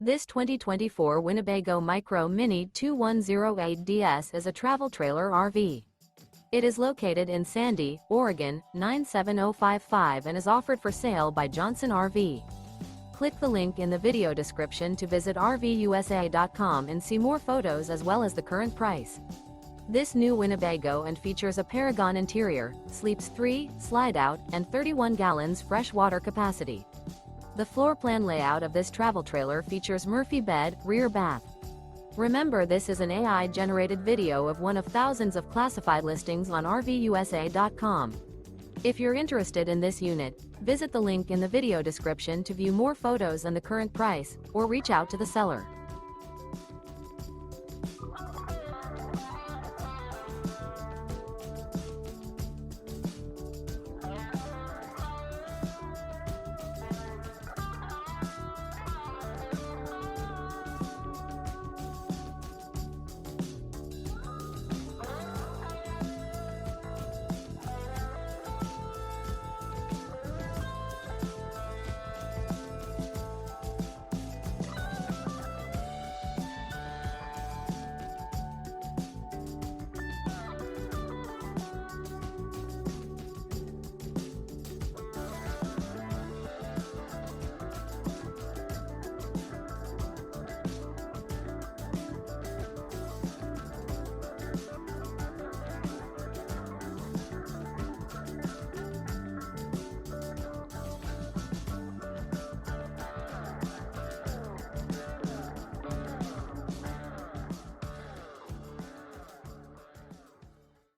This 2024 Winnebago Micro Minnie 2108DS is a travel trailer RV. It is located in Sandy, Oregon, 97055 and is offered for sale by Johnson RV. Click the link in the video description to visit RVUSA.com and see more photos as well as the current price. This new Winnebago and features a PARAGON interior, sleeps 3, slide-out, and 31 gallons fresh water capacity. The floor plan layout of this travel trailer features Murphy bed, rear bath. Remember, this is an AI-generated video of one of thousands of classified listings on RVUSA.com. If you're interested in this unit, visit the link in the video description to view more photos and the current price, or reach out to the seller.